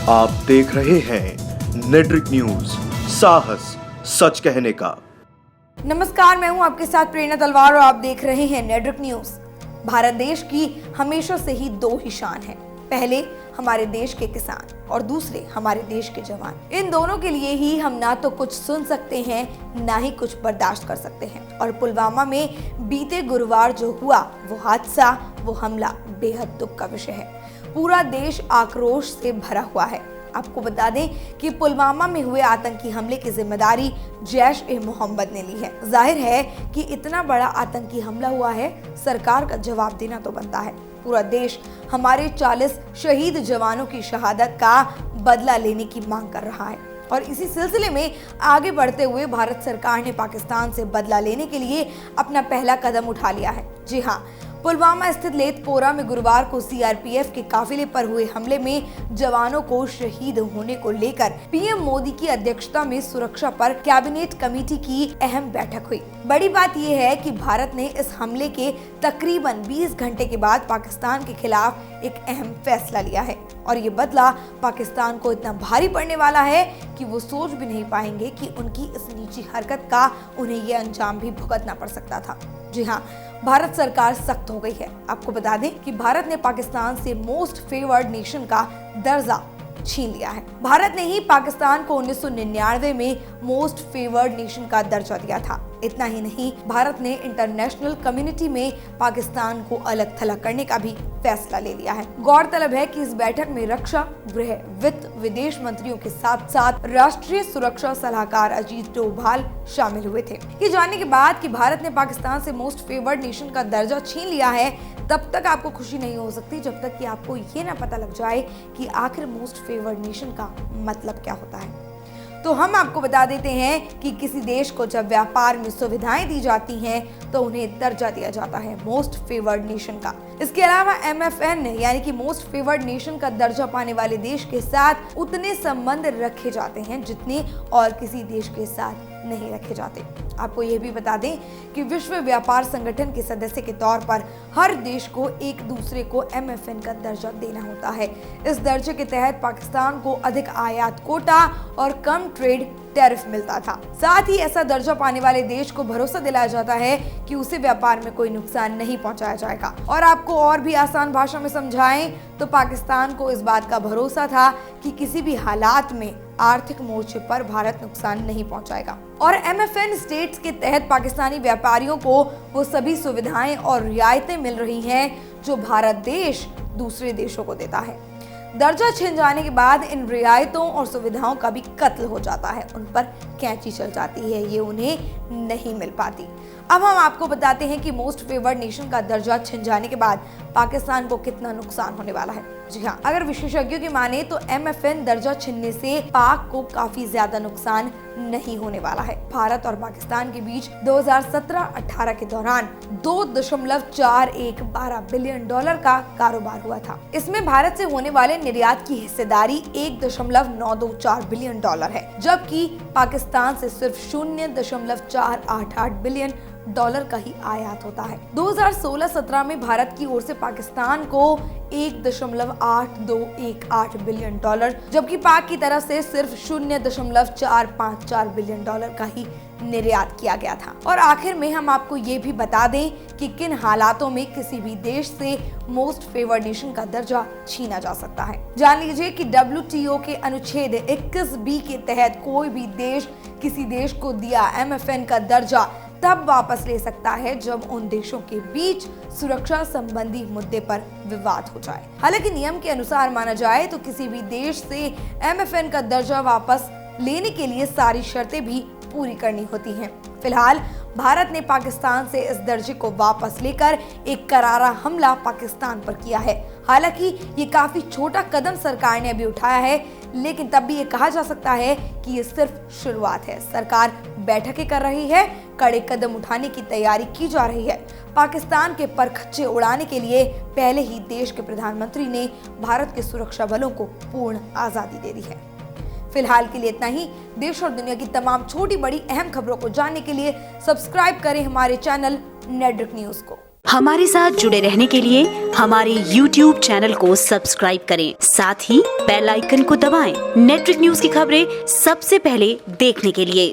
आप देख रहे हैं नेड्रिक न्यूज, साहस सच कहने का। नमस्कार, मैं हूं आपके साथ प्रेरणा तलवार और आप देख रहे हैं नेड्रिक न्यूज। भारत देश की हमेशा से ही दो ही शान है, पहले हमारे देश के किसान और दूसरे हमारे देश के जवान। इन दोनों के लिए ही हम ना तो कुछ सुन सकते हैं ना ही कुछ बर्दाश्त कर सकते हैं। और पुलवामा में बीते गुरुवार जो हुआ वो हादसा, वो हमला बेहद दुख का विषय है। पूरा देश आक्रोश से भरा हुआ है। आपको बता दें कि पुलवामा में हुए आतंकी हमले की जिम्मेदारी जैश-ए-मोहम्मद ने ली है। जाहिर है कि इतना बड़ा आतंकी हमला हुआ है, सरकार का जवाब देना तो बनता है। पूरा देश हमारे 40 शहीद जवानों की शहादत का बदला लेने की मांग कर रहा है और इसी सिलसिले में आगे बढ़ते हुए भारत सरकार ने पाकिस्तान से बदला लेने के लिए अपना पहला कदम उठा लिया है। जी हाँ, पुलवामा स्थित लेथपोरा में गुरुवार को सीआरपीएफ के काफिले पर हुए हमले में जवानों को शहीद होने को लेकर पीएम मोदी की अध्यक्षता में सुरक्षा पर कैबिनेट कमेटी की अहम बैठक हुई। बड़ी बात यह है कि भारत ने इस हमले के तकरीबन 20 घंटे के बाद पाकिस्तान के खिलाफ एक अहम फैसला लिया है और ये बदला पाकिस्तान को इतना भारी पड़ने वाला है कि वो सोच भी नहीं पाएंगे कि उनकी इस नीची हरकत का उन्हें ये अंजाम भी भुगतना पड़ सकता था। जी हाँ, भारत सरकार सख्त हो गई है। आपको बता दें कि भारत ने पाकिस्तान से मोस्ट फेवर्ड नेशन का दर्जा छीन लिया है। भारत ने ही पाकिस्तान को 1999 में मोस्ट फेवर्ड नेशन का दर्जा दिया था। इतना ही नहीं, भारत ने इंटरनेशनल कम्युनिटी में पाकिस्तान को अलग थलग करने का भी फैसला ले लिया है। गौरतलब है कि इस बैठक में रक्षा, गृह, वित्त, विदेश मंत्रियों के साथ साथ राष्ट्रीय सुरक्षा सलाहकार अजीत डोभाल शामिल हुए थे। ये जानने के बाद कि भारत ने पाकिस्तान से मोस्ट फेवर्ड नेशन का दर्जा छीन लिया है, तब तक आपको खुशी नहीं हो सकती जब तक कि आपको ये ना पता लग जाए कि आखिर मोस्ट फेवर्ड नेशन का मतलब क्या होता है। तो हम आपको बता देते हैं कि किसी देश को जब व्यापार में सुविधाएं दी जाती हैं तो उन्हें दर्जा दिया जाता है मोस्ट फेवर्ड नेशन का। इसके अलावा MFN यानी कि मोस्ट फेवर्ड नेशन का दर्जा पाने वाले देश के साथ उतने संबंध रखे जाते हैं जितने और किसी देश के साथ नहीं रखे जाते। आपको यह भी बता दें कि विश्व व्यापार संगठन के सदस्य के तौर पर हर देश को एक दूसरे को MFN का दर्जा देना होता है। इस दर्जे के तहत पाकिस्तान को अधिक आयात कोटा और कम ट्रेड टैरिफ मिलता था। साथ ही ऐसा दर्जा पाने वाले देश को भरोसा दिलाया जाता है कि उसे व्यापार में कोई नुकसान नहीं पहुंचाया जाएगा। और आपको और भी आसान भाषा में समझाएं तो पाकिस्तान को इस बात का भरोसा था कि किसी भी हालात में आर्थिक मोर्चे पर भारत नुकसान नहीं पहुंचाएगा। और MFN स्टेट्स के तहत पाकिस्तानी व्यापारियों को वो सभी सुविधाएं और रियायतें मिल रही हैं जो भारत देश दूसरे देशों को देता है। दर्जा छिन जाने के बाद इन रियायतों और सुविधाओं का भी कत्ल हो जाता है, उन पर कैंची चल जाती है, ये उन्हें नहीं मिल पाती। अब हम आपको बताते हैं कि मोस्ट फेवर्ड नेशन का दर्जा छिन जाने के बाद पाकिस्तान को कितना नुकसान होने वाला है। जी हाँ, अगर विशेषज्ञों की माने तो MFN दर्जा छिनने से पाक को काफी ज्यादा नुकसान नहीं होने वाला है। भारत और पाकिस्तान के बीच 2017-18 के दौरान $2.412 बिलियन का कारोबार हुआ था। इसमें भारत से होने वाले निर्यात की हिस्सेदारी $1.924 बिलियन है, जबकि पाकिस्तान से सिर्फ $0.488 बिलियन का ही आयात होता है। 2016-17 में भारत की ओर से पाकिस्तान को $1.8218 बिलियन, जबकि पाक की तरफ से सिर्फ $0.454 बिलियन का ही निर्यात किया गया था। और आखिर में हम आपको ये भी बता दें कि किन हालातों में किसी भी देश से मोस्ट फेवर्ड नेशन का दर्जा छीना जा सकता है। जान लीजिए कि WTO के अनुच्छेद 21B के तहत कोई भी देश किसी देश को दिया MFN का दर्जा तब वापस ले सकता है जब उन देशों के बीच सुरक्षा संबंधी मुद्दे पर विवाद हो जाए। हालांकि नियम के अनुसार माना जाए तो किसी भी देश से MFN का दर्जा वापस लेने के लिए सारी शर्तें भी पूरी करनी होती हैं। फिलहाल भारत ने पाकिस्तान से इस दर्जे को वापस लेकर एक करारा हमला पाकिस्तान पर किया है। हालांकि ये काफी छोटा कदम सरकार ने अभी उठाया है, लेकिन तब भी ये कहा जा सकता है कि ये सिर्फ शुरुआत है। सरकार बैठकें कर रही है, कड़े कदम उठाने की तैयारी की जा रही है। पाकिस्तान के परखच्चे उड़ाने के लिए पहले ही देश के प्रधानमंत्री ने भारत के सुरक्षा बलों को पूर्ण आजादी दे दी है। फिलहाल के लिए इतना ही। देश और दुनिया की तमाम छोटी बड़ी अहम खबरों को जानने के लिए सब्सक्राइब करें हमारे चैनल नेड्रिक न्यूज को। हमारे साथ जुड़े रहने के लिए हमारे YouTube चैनल को सब्सक्राइब करें, साथ ही बेल आइकन को दबाएं। नेट्रिक न्यूज की खबरें सबसे पहले देखने के लिए।